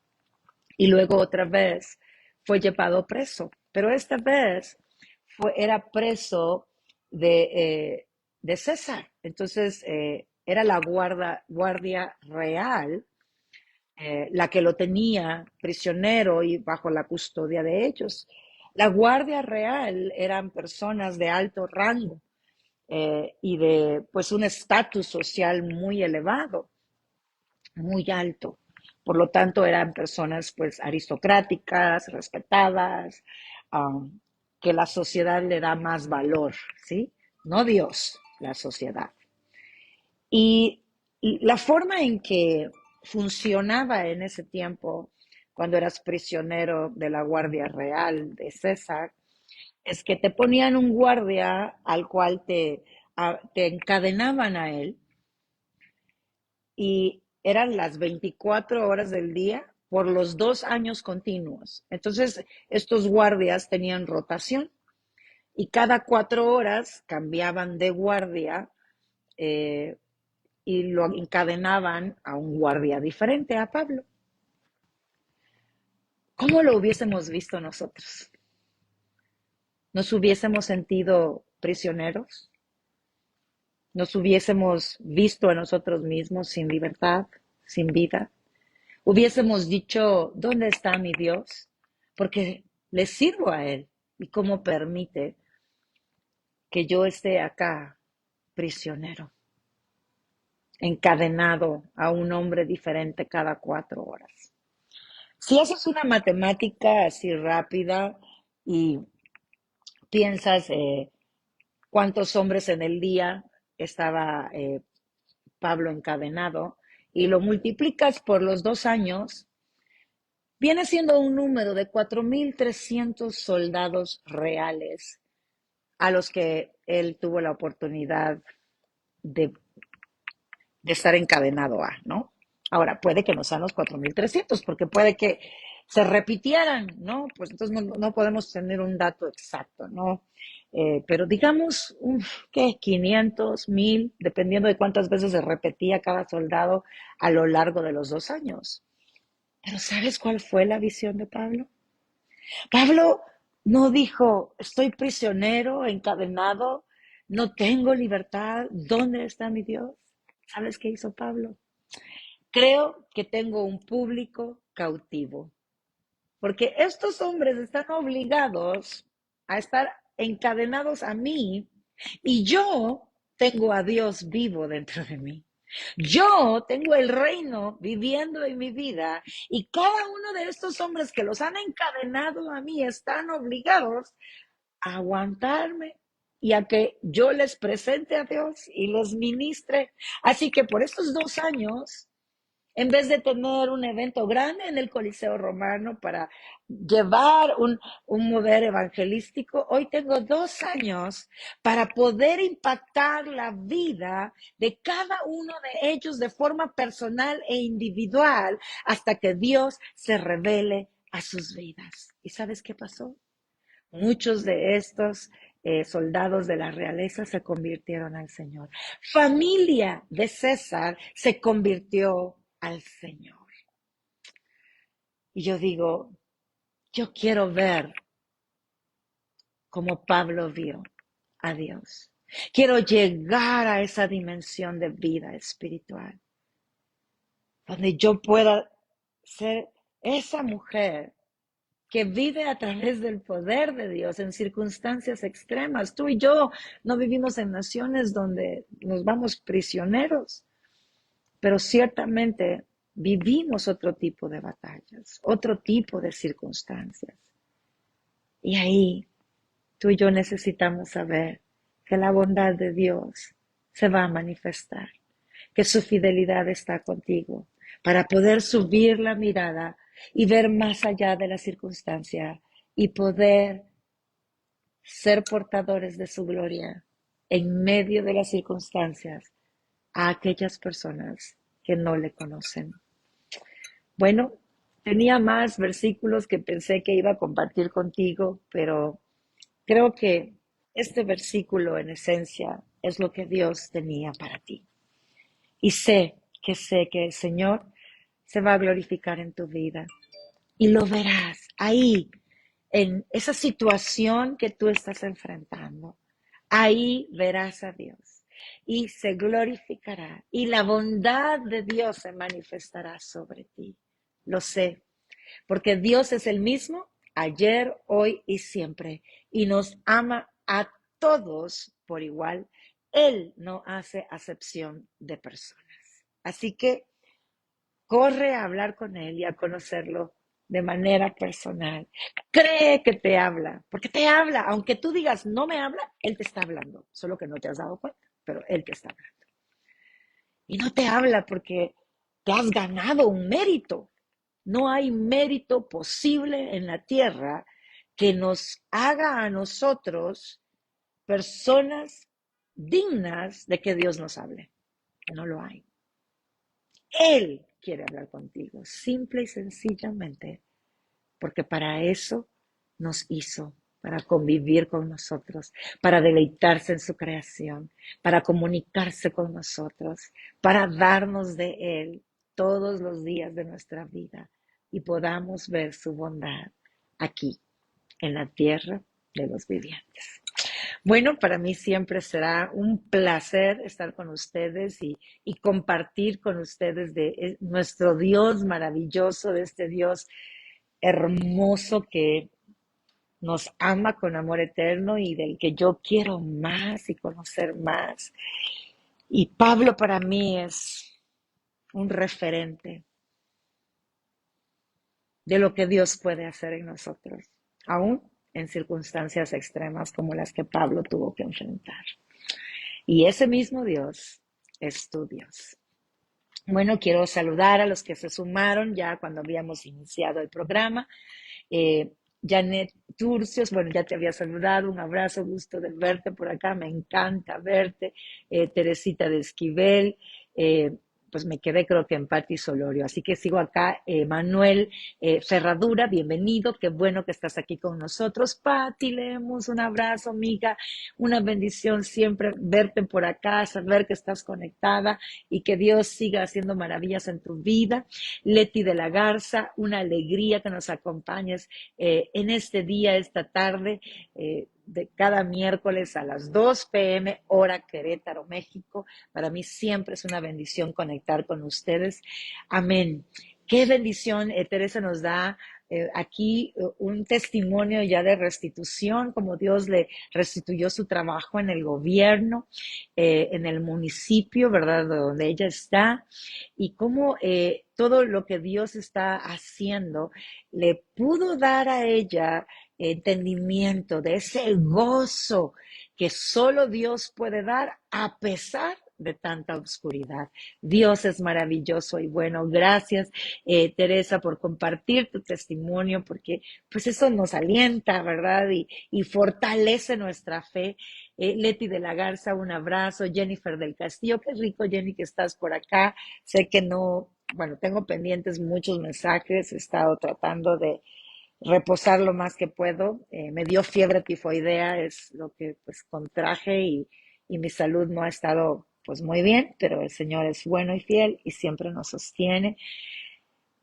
y luego otra vez fue llevado preso, pero esta vez era preso de César, entonces era la guardia real la que lo tenía prisionero y bajo la custodia de ellos. La guardia real eran personas de alto rango y de pues un estatus social muy elevado, muy alto. Por lo tanto, eran personas pues aristocráticas, respetadas, um, que la sociedad le da más valor, ¿sí? No Dios, la sociedad. Y la forma en que funcionaba en ese tiempo, cuando eras prisionero de la Guardia Real de César, es que te ponían un guardia al cual te encadenaban a él y eran las 24 horas del día por los 2 años continuos. Entonces, estos guardias tenían rotación y cada 4 horas cambiaban de guardia eh, y lo encadenaban a un guardia diferente, a Pablo. ¿Cómo lo hubiésemos visto nosotros? ¿Nos hubiésemos sentido prisioneros? ¿Nos hubiésemos visto a nosotros mismos sin libertad, sin vida? ¿Hubiésemos dicho, ¿dónde está mi Dios? Porque le sirvo a Él. ¿Y cómo permite que yo esté acá prisionero, encadenado a un hombre diferente cada 4 horas? Si haces una matemática así rápida y piensas cuántos hombres en el día estaba Pablo encadenado y lo multiplicas por los 2 años, viene siendo un número de 4.300 soldados reales a los que él tuvo la oportunidad de, de estar encadenado a, ¿no? Ahora, puede que no sean los 4.300 porque puede que se repitieran, ¿no? Pues entonces no podemos tener un dato exacto, ¿no? Pero digamos, ¿qué? 500, 1,000, dependiendo de cuántas veces se repetía cada soldado a lo largo de los 2 años. Pero ¿sabes cuál fue la visión de Pablo? Pablo no dijo, estoy prisionero, encadenado, no tengo libertad, ¿dónde está mi Dios? ¿Sabes qué hizo Pablo? Creo que tengo un público cautivo, porque estos hombres están obligados a estar encadenados a mí y yo tengo a Dios vivo dentro de mí. Yo tengo el reino viviendo en mi vida y cada uno de estos hombres que los han encadenado a mí están obligados a aguantarme y a que yo les presente a Dios y les ministre. Así que por estos 2 años, en vez de tener un evento grande en el Coliseo Romano para llevar un mover evangelístico, hoy tengo 2 años para poder impactar la vida de cada uno de ellos de forma personal e individual hasta que Dios se revele a sus vidas. ¿Y sabes qué pasó? Muchos de estos soldados de la realeza se convirtieron al Señor. Familia de César se convirtió al Señor. Y yo digo, yo quiero ver como Pablo vio a Dios. Quiero llegar a esa dimensión de vida espiritual, donde yo pueda ser esa mujer que vive a través del poder de Dios en circunstancias extremas. Tú y yo no vivimos en naciones donde nos vamos prisioneros, pero ciertamente vivimos otro tipo de batallas, otro tipo de circunstancias. Y ahí tú y yo necesitamos saber que la bondad de Dios se va a manifestar, que su fidelidad está contigo, para poder subir la mirada y ver más allá de la circunstancia y poder ser portadores de su gloria en medio de las circunstancias a aquellas personas que no le conocen. Bueno, tenía más versículos que pensé que iba a compartir contigo, pero creo que este versículo en esencia es lo que Dios tenía para ti. Y sé que el Señor se va a glorificar en tu vida. Y lo verás ahí, en esa situación que tú estás enfrentando. Ahí verás a Dios y se glorificará. Y la bondad de Dios se manifestará sobre ti. Lo sé, porque Dios es el mismo ayer, hoy y siempre. Y nos ama a todos por igual. Él no hace acepción de personas. Así que corre a hablar con Él y a conocerlo de manera personal. Cree que te habla, porque te habla. Aunque tú digas, no me habla, Él te está hablando, solo que no te has dado cuenta, pero Él te está hablando. Y no te habla porque te has ganado un mérito. No hay mérito posible en la tierra que nos haga a nosotros personas dignas de que Dios nos hable. No lo hay. Él quiere hablar contigo, simple y sencillamente, porque para eso nos hizo, para convivir con nosotros, para deleitarse en su creación, para comunicarse con nosotros, para darnos de Él todos los días de nuestra vida y podamos ver su bondad aquí, en la tierra de los vivientes. Bueno, para mí siempre será un placer estar con ustedes y compartir con ustedes de nuestro Dios maravilloso, de este Dios hermoso que nos ama con amor eterno y del que yo quiero más y conocer más. Y Pablo para mí es un referente de lo que Dios puede hacer en nosotros, aún en circunstancias extremas como las que Pablo tuvo que enfrentar. Y ese mismo Dios es tu Dios. Bueno, quiero saludar a los que se sumaron ya cuando habíamos iniciado el programa. Eh, Janet Turcios, bueno, ya te había saludado, un abrazo, gusto de verte por acá, me encanta verte. Teresita de Esquivel, pues me quedé creo que en Patti Solorio, así que sigo acá. Manuel Ferradura, bienvenido, qué bueno que estás aquí con nosotros. Patti Lemos, un abrazo, amiga, una bendición siempre verte por acá, saber que estás conectada y que Dios siga haciendo maravillas en tu vida. Leti de la Garza, una alegría que nos acompañes en este día, esta tarde, de cada miércoles a las 2 p.m. hora Querétaro, México. Para mí siempre es una bendición conectar con ustedes. Amén. Qué bendición, Teresa nos da aquí un testimonio ya de restitución, como Dios le restituyó su trabajo en el gobierno, en el municipio, ¿verdad?, donde ella está, y cómo todo lo que Dios está haciendo le pudo dar a ella entendimiento de ese gozo que solo Dios puede dar a pesar de tanta oscuridad. Dios es maravilloso y bueno. Gracias, Teresa, por compartir tu testimonio, porque pues eso nos alienta, ¿verdad? Y fortalece nuestra fe. Leti de la Garza, un abrazo. Jennifer del Castillo, qué rico, Jenny, que estás por acá. Sé que no, bueno, tengo pendientes muchos mensajes, he estado tratando de reposar lo más que puedo. Me dio fiebre tifoidea, es lo que pues contraje y mi salud no ha estado pues muy bien, pero el Señor es bueno y fiel y siempre nos sostiene.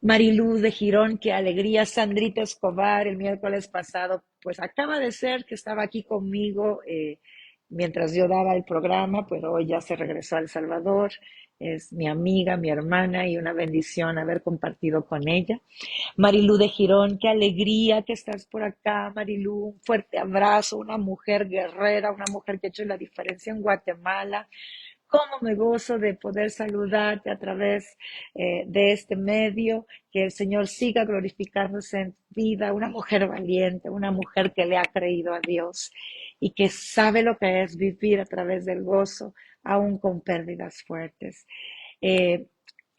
Mariluz de Girón, qué alegría. Sandrita Escobar, el miércoles pasado, pues acaba de ser que estaba aquí conmigo mientras yo daba el programa, pero hoy ya se regresó a El Salvador. Es mi amiga, mi hermana y una bendición haber compartido con ella. Marilú de Girón, qué alegría que estás por acá, Marilú. Un fuerte abrazo, una mujer guerrera, una mujer que ha hecho la diferencia en Guatemala. Cómo me gozo de poder saludarte a través de este medio, que el Señor siga glorificándose en tu vida, una mujer valiente, una mujer que le ha creído a Dios y que sabe lo que es vivir a través del gozo, aún con pérdidas fuertes. Eh,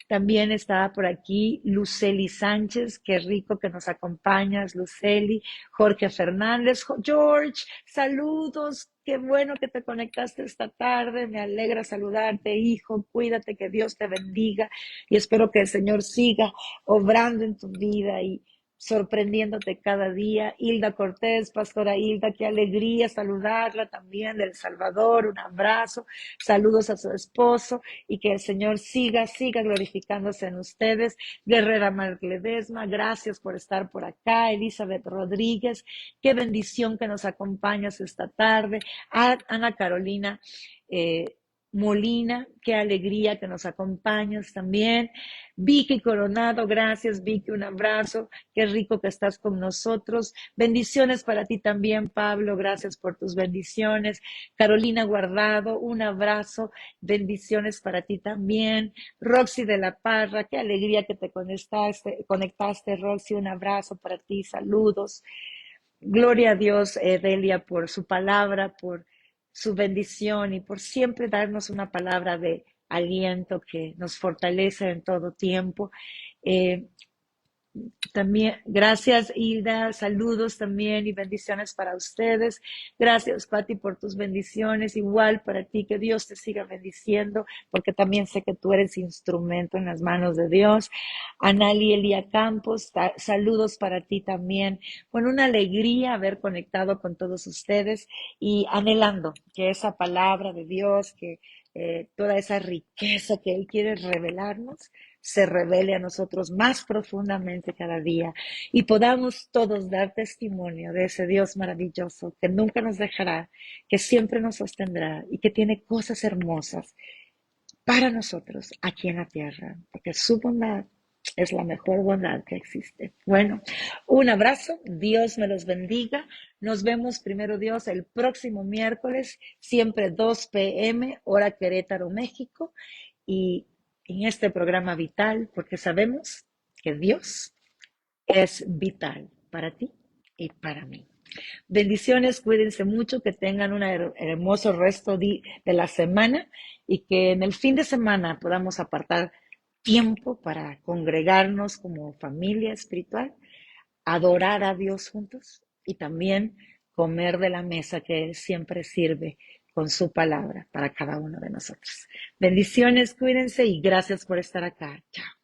También está por aquí Luceli Sánchez, qué rico que nos acompañas, Luceli. Jorge Fernández, George, saludos, qué bueno que te conectaste esta tarde, me alegra saludarte, hijo, cuídate, que Dios te bendiga y espero que el Señor siga obrando en tu vida y sorprendiéndote cada día. Hilda Cortés, Pastora Hilda, qué alegría saludarla también del Salvador, un abrazo, saludos a su esposo y que el Señor siga glorificándose en ustedes. Guerrera Marledesma, gracias por estar por acá. Elizabeth Rodríguez, qué bendición que nos acompañas esta tarde. Ana Carolina Molina, qué alegría que nos acompañas también. Vicky Coronado, gracias Vicky, un abrazo, qué rico que estás con nosotros. Bendiciones para ti también, Pablo, gracias por tus bendiciones. Carolina Guardado, un abrazo, bendiciones para ti también. Roxy de la Parra, qué alegría que te conectaste, Roxy, un abrazo para ti, saludos. Gloria a Dios, Delia, por su palabra, por su bendición y por siempre darnos una palabra de aliento que nos fortalece en todo tiempo. Eh, También, gracias Hilda, saludos también y bendiciones para ustedes. Gracias Pati por tus bendiciones, igual para ti, que Dios te siga bendiciendo, porque también sé que tú eres instrumento en las manos de Dios. Anali Elia Campos, saludos para ti también. Con una alegría haber conectado con todos ustedes y anhelando que esa palabra de Dios, que toda esa riqueza que Él quiere revelarnos, se revele a nosotros más profundamente cada día y podamos todos dar testimonio de ese Dios maravilloso que nunca nos dejará, que siempre nos sostendrá y que tiene cosas hermosas para nosotros aquí en la tierra, porque su bondad es la mejor bondad que existe. Bueno, un abrazo, Dios me los bendiga. Nos vemos primero Dios el próximo miércoles, siempre 2 p.m. hora Querétaro, México, y en este programa vital, porque sabemos que Dios es vital para ti y para mí. Bendiciones, cuídense mucho, que tengan un hermoso resto de la semana y que en el fin de semana podamos apartar tiempo para congregarnos como familia espiritual, adorar a Dios juntos y también comer de la mesa que Él siempre sirve con su palabra para cada uno de nosotros. Bendiciones, cuídense y gracias por estar acá. Chao.